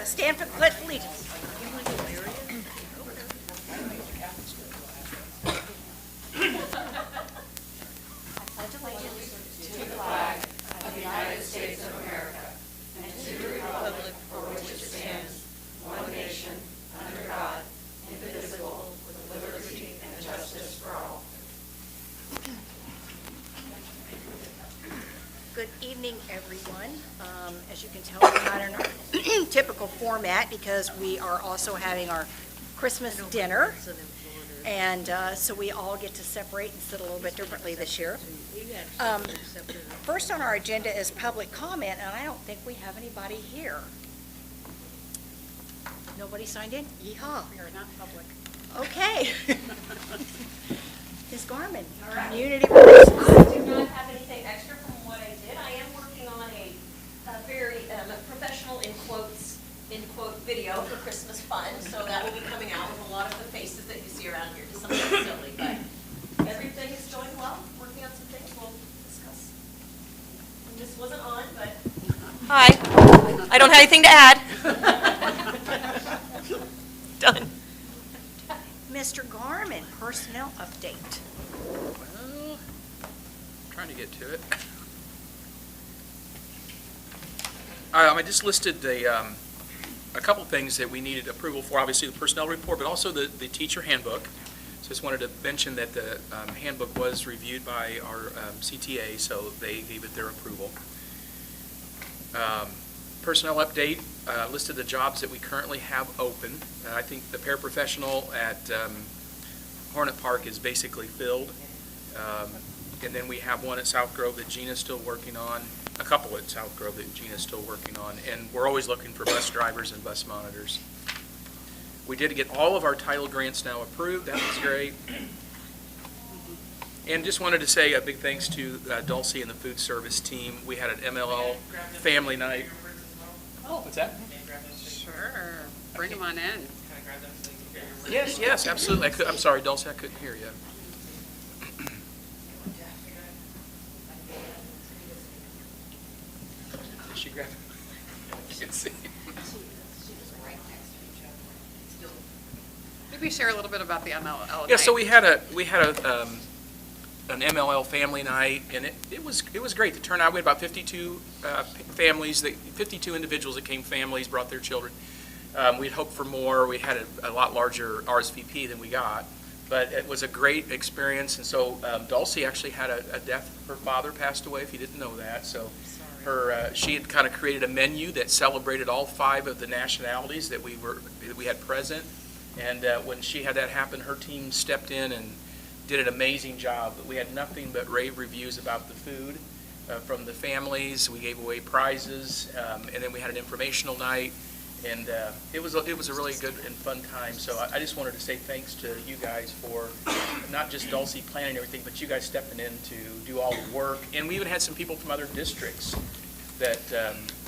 Stand for the Pledge of Allegiance. I pledge allegiance Good evening, everyone. As you can tell, we're not in our typical format because we are also having our Christmas dinner. And so we all get to separate and sit a little bit differently this year. First on our agenda is public comment, and I don't think we have anybody here. Nobody signed in? Yeehaw. We are not public. Okay. Ms. Garman, Community Relations. I do not have anything extra from what I did. I am working on a very professional, in quote, video for Christmas fun, so that will be coming out with a lot of the faces that you see around here, just something silly, but everything is going well. Working on some things we'll discuss. And this wasn't on, but hi. I don't have anything to add. Done. Mr. Garman, personnel update. Well, trying to get to it. I just listed a couple things that we needed approval for, obviously the personnel report, but also the teacher handbook. So just wanted to mention that the handbook was reviewed by our CTA, so they gave it their approval. Personnel update, listed the jobs that we currently have open. I think the paraprofessional at Hornet Park is basically filled. And then we have one at South Grove that Gina's still working on, a couple at South Grove that Gina's still working on, and we're always looking for bus drivers and bus monitors. We did get all of our title grants now approved. That was great. And just wanted to say a big thanks to Dulcie and the food service team. We had an MLL family night. Oh, what's that? Sure. Bring them on in. Yes, yes, absolutely. I'm sorry, Dulcie, I couldn't hear you. Did she grab it? I can see. Maybe share a little bit about the MLL Yeah, so night. we had an MLL family night, and it was great. The turnout, we had about 52 families, 52 individuals that came, families brought their children. We'd hoped for more. We had a lot larger RSVP than we got, but it was a great experience. And so Dulcie actually had a death. Her father passed away, if you didn't know that. So she had kind of created a menu that celebrated all 5 of the nationalities that we had present. And when she had that happen, her team stepped in and did an amazing job. We had nothing but rave reviews about the food from the families. We gave away prizes, and then we had an informational night, and it was a really good and fun time. So I just wanted to say thanks to you guys for not just Dulcie planning everything, but you guys stepping in to do all the work. And we even had some people from other districts that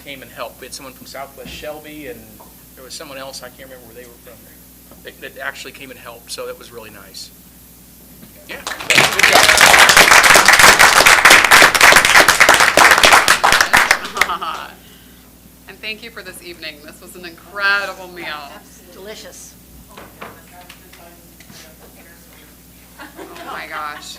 came and helped. We had someone from Southwest Shelby, and there was someone else, I can't remember where they were from, that actually came and helped. So that was really nice. Yeah, good job. And thank you for this evening. This was an incredible meal. Delicious. Oh my gosh.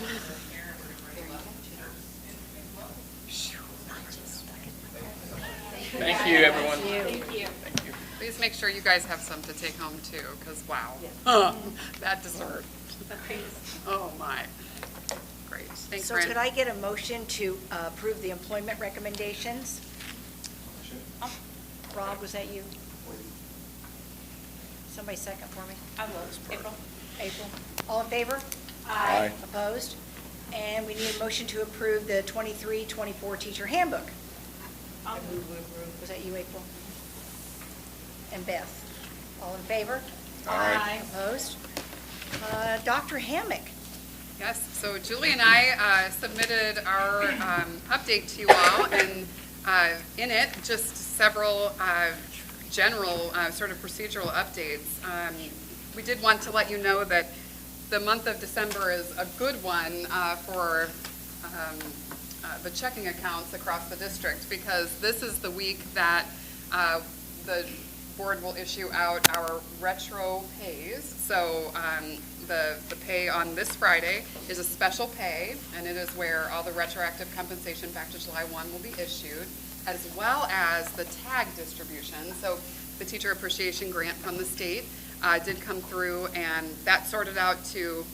Thank you, everyone. Thank you. Thank you. Please make sure you guys have some to take home too, because wow, that dessert. Oh my. Great. Thanks, So Fran. could I get a motion to approve the employment recommendations? Rob, was that you? Somebody second for me? I was April. April? All in favor? Aye. Opposed? And we need a motion to approve the 23-24 teacher handbook. Was that you, April? And Beth? All in favor? Aye. Opposed? Dr. Hammock? Yes, so Julie and I submitted our update to you all, and in it, just several general sort of procedural updates. We did want to let you know that the month of December is a good one for the checking accounts across the district, because this is the week that the board will issue out our retro pays. So the pay on this Friday is a special pay, and it is where all the retroactive compensation back to July 1 will be issued, as well as the tag distribution. So the teacher appreciation grant from the state did come through, and that sorted out to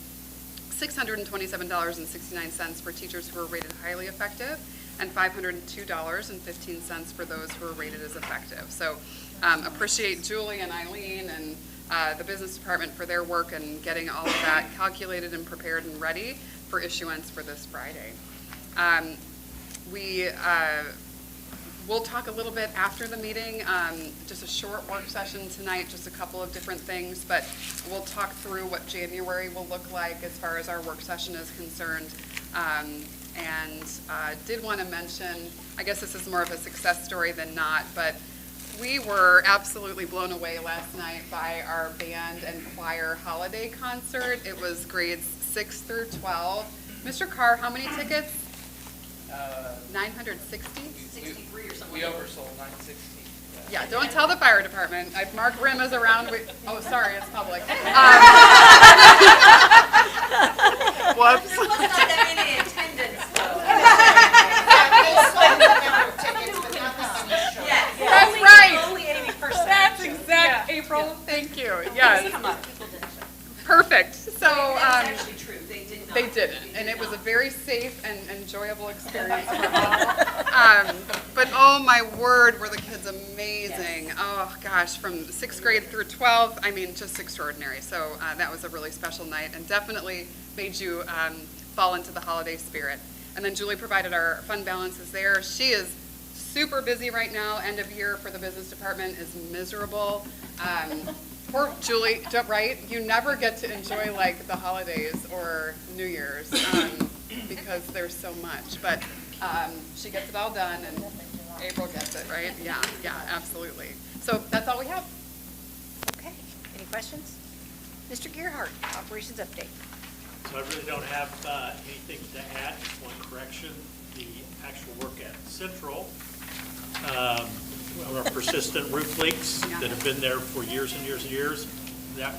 $627.69 for teachers who were rated highly effective, and $502.15 for those who were rated as effective. So appreciate Julie and Eileen and the business department for their work and getting all of that calculated and prepared and ready for issuance for this Friday. We'll talk a little bit after the meeting, just a short work session tonight, just a couple of different things, but we'll talk through what January will look like as far as our work session is concerned. Did want to mention, I guess this is more of a success story than not, but we were absolutely blown away last night by our band and choir holiday concert. It was grades 6 through 12. Mr. Carr, how many tickets? 960? 63 or something. We oversold 960. Yeah, don't tell the fire department. Mark Grimm is around. Oh, sorry, it's public. Whoops. There was not that many in attendance, though. Yes. That's right. Only 80%. That's exact, April. Thank you. Yes. Come on, people didn't. Perfect. So, That is actually true, they did not. they didn't, and it was a very safe and enjoyable experience for all. But oh my word, were the kids amazing. Oh gosh, from 6th grade through 12th, I mean, just extraordinary. So that was a really special night and definitely made you fall into the holiday spirit. And then Julie provided our fund balances there. She is super busy right now. End of year for the business department is miserable. Poor Julie, right? You never get to enjoy like the holidays or New Year's because there's so much. But she gets it all done, and April gets it, right? Yeah, absolutely. So that's all we have. Okay, any questions? Mr. Gearhart, operations update. So I really don't have anything to add, just one correction. The actual work at Central, our persistent roof leaks that have been there for years and years and years, that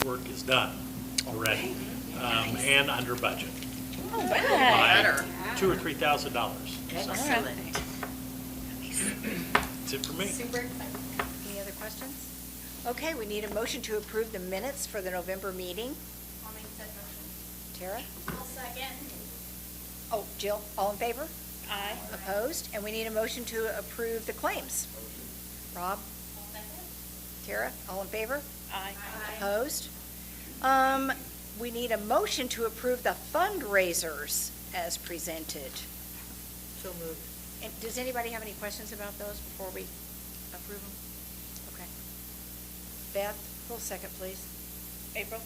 work is done already, and under budget. Oh, By Better. $2,000 or $3,000. Excellent. That's it for me. Super excited. Any other questions? Okay, we need a motion to approve the minutes for the November meeting. I'll make that motion. Tara? I'll second. Oh, Jill, all in favor? Aye. Opposed? And we need a motion to approve the claims. Rob? I'll second. Tara, all in favor? Aye. Opposed? We need a motion to approve the fundraisers as presented. So moved. And does anybody have any questions about those before we approve them? Okay. Beth, hold second, please. April?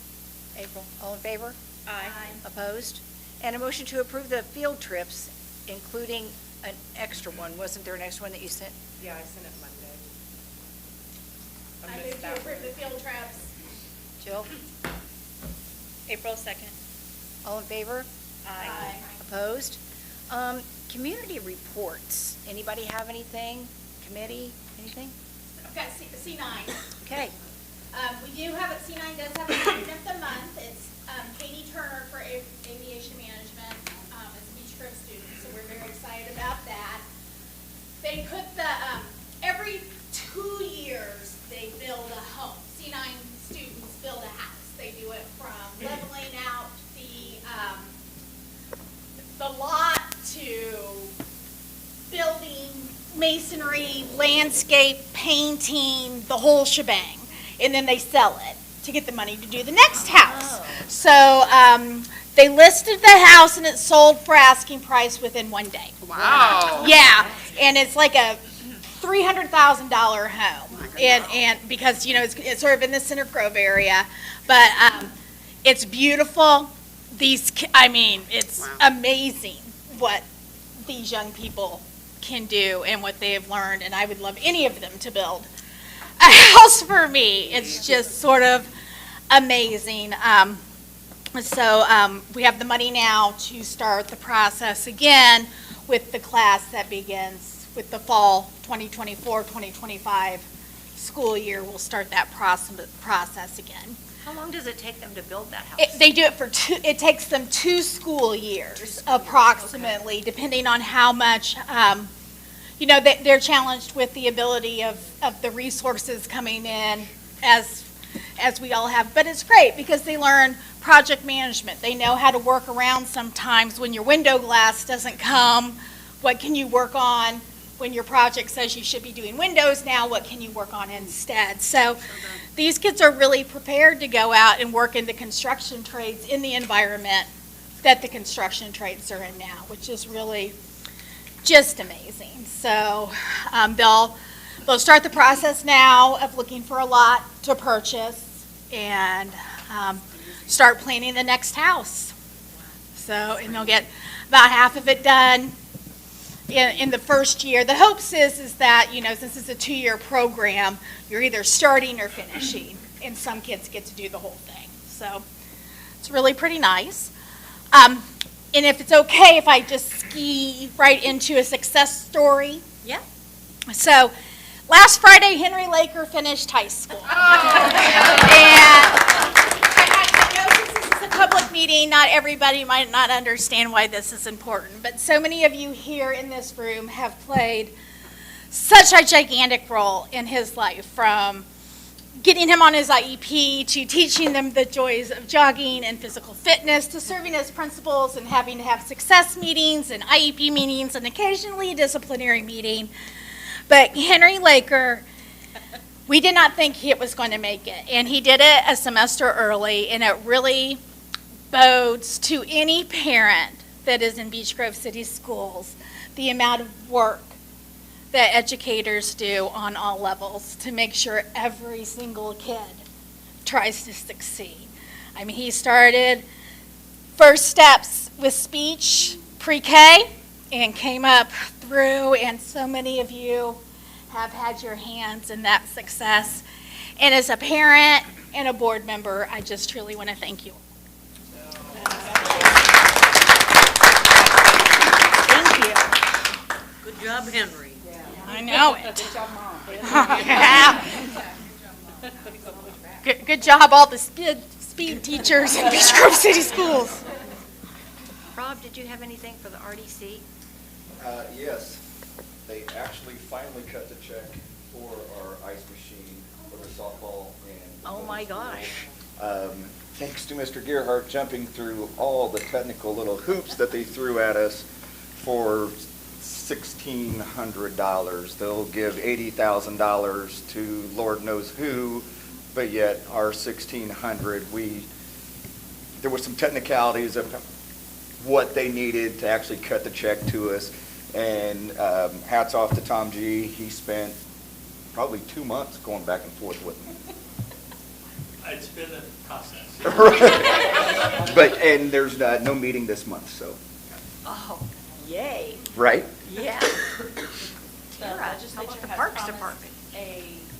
April, all in favor? Aye. Opposed? And a motion to approve the field trips, including an extra one. Wasn't there an extra one that you sent? Yeah, I sent it Monday. I move to approve the field trips. Jill, April second. all in favor? Aye. Opposed? Community reports. Anybody have anything? Committee, anything? I've got C9. Okay. We do have, C9 does have a student of the month. It's Katie Turner for aviation management as a Beech Grove student, so we're very excited about that. They put every 2 years, they build a home. C9 students build a house. They do it from leveling out the lot to building, masonry, landscape, painting, the whole shebang. And then they sell it to get the money to do the next house. So they listed the house and it sold for asking price within 1 day. Wow. Yeah, and it's like a $300,000 home. And because, it's sort of in the Center Grove area, but it's beautiful. It's amazing what these young people can do and what they have learned, and I would love any of them to build a house for me. It's just sort of amazing. So we have the money now to start the process again with the class that begins with the fall 2024-2025 school year, we'll start that process again. How long does it take them to build that house? They do it for it takes them 2 school years approximately, depending on how much, they're challenged with the ability of the resources coming in as we all have. But it's great because they learn project management. They know how to work around sometimes when your window glass doesn't come. What can you work on when your project says you should be doing windows now? What can you work on instead? So these kids are really prepared to go out and work in the construction trades in the environment that the construction trades are in now, which is really just amazing. So they'll start the process now of looking for a lot to purchase and start planning the next house. So, and they'll get about half of it done in the first year. The hopes is that, since it's a 2-year program, you're either starting or finishing, and some kids get to do the whole thing. So it's really pretty nice. And if it's okay if I just ski right into a success story. Yeah. So last Friday, Henry Laker finished high school. And I know since this is a public meeting, not everybody might not understand why this is important, but so many of you here in this room have played such a gigantic role in his life, from getting him on his IEP to teaching them the joys of jogging and physical fitness to serving as principals and having to have success meetings and IEP meetings and occasionally a disciplinary meeting. But Henry Laker, we did not think he was going to make it, and he did it a semester early, and it really bodes to any parent that is in Beech Grove City Schools the amount of work that educators do on all levels to make sure every single kid tries to succeed. I mean, he started first steps with speech pre-K and came up through, and so many of you have had your hands in that success. And as a parent and a board member, I just truly want to thank you. Thank you. Good job, Henry. I know it. Good job, all the speed teachers in Beech Grove City Schools. Rob, did you have anything for the RDC? Yes, they actually finally cut the check for our ice machine for the softball and. Oh my gosh. Thanks to Mr. Gerhardt jumping through all the technical little hoops that they threw at us for $1,600. They'll give $80,000 to Lord knows who, but yet our $1,600, there were some technicalities of what they needed to actually cut the check to us. And hats off to Tom G. He spent probably 2 months going back and forth with me. It's been a process. And there's no meeting this month, so. Oh, yay. Right? Yeah. The Tara, how legislature about the has Parks promised Department?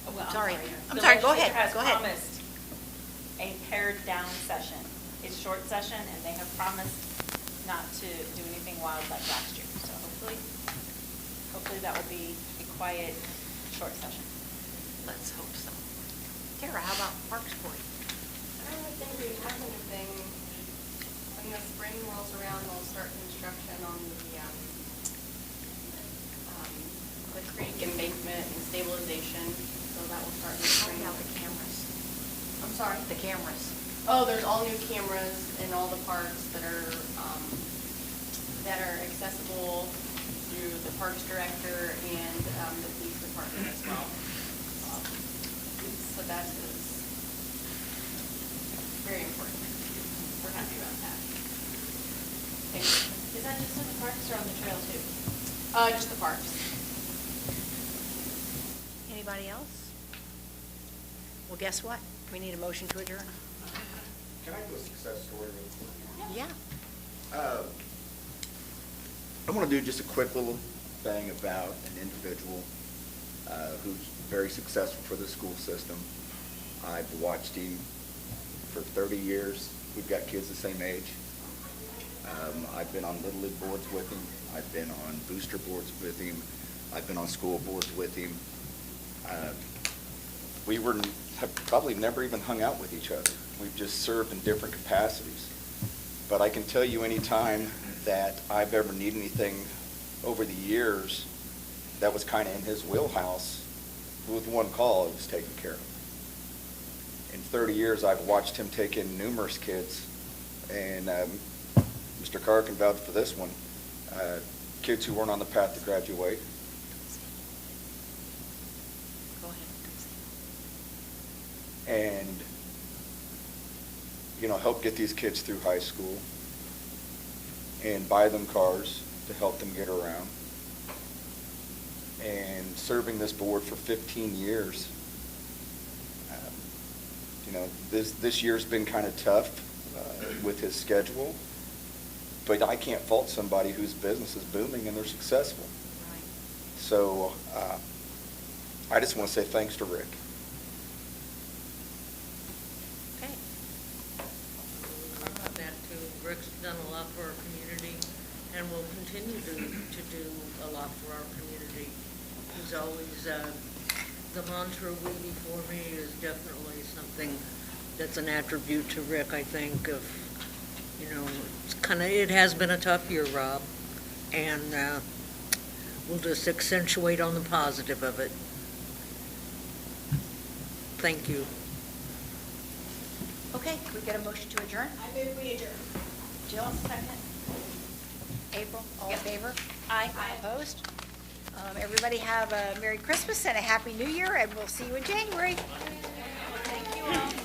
I'm Sorry. I'm The sorry, go legislature ahead, go ahead. has promised a pared down session. It's short session, and they have promised not to do anything wild like last year. So hopefully that will be a quiet, short session. Let's hope so. Tara, how about Parks Board? I don't think we have anything. When the spring rolls around, we'll start construction on the creek embankment and stabilization, so that will start in the How spring. about the cameras? I'm sorry? The cameras. Oh, there's all new cameras in all the parks that are accessible through the parks director and the police department as well. So that is very important. We're happy about that. Thank you. Is that just in the parks or on the trail too? Just the parks. Anybody else? Well, guess what? We need a motion to adjourn. Can I do a success story real quick? Yeah. I want to do just a quick little thing about an individual who's very successful for the school system. I've watched him for 30 years. We've got kids the same age. I've been on Little League boards with him. I've been on booster boards with him. I've been on school boards with him. have probably never even hung out with each other. We've just served in different capacities. But I can tell you any time that I've ever needed anything over the years that was kind of in his wheelhouse, with one call, it was taken care of. In 30 years, I've watched him take in numerous kids, and Mr. Carr can vouch for this one, kids who weren't on the path to graduate. Go ahead. And, help get these kids through high school and buy them cars to help them get around. And serving this board for 15 years, this year's been kind of tough with his schedule, but I can't fault somebody whose business is booming and they're successful. So I just want to say thanks to Rick. Okay. About that too. Rick's done a lot for our community and will continue to do a lot for our community. He's always, the mantra "we before me" is definitely something that's an attribute to Rick, I think, of, it has been a tough year, Rob, and we'll just accentuate on the positive of it. Thank you. Okay, can we get a motion to adjourn? I move we adjourn. Jill, second. April, all in favor? Aye. Opposed? Everybody have a Merry Christmas and a Happy New Year, and we'll see you in January. Thank you all.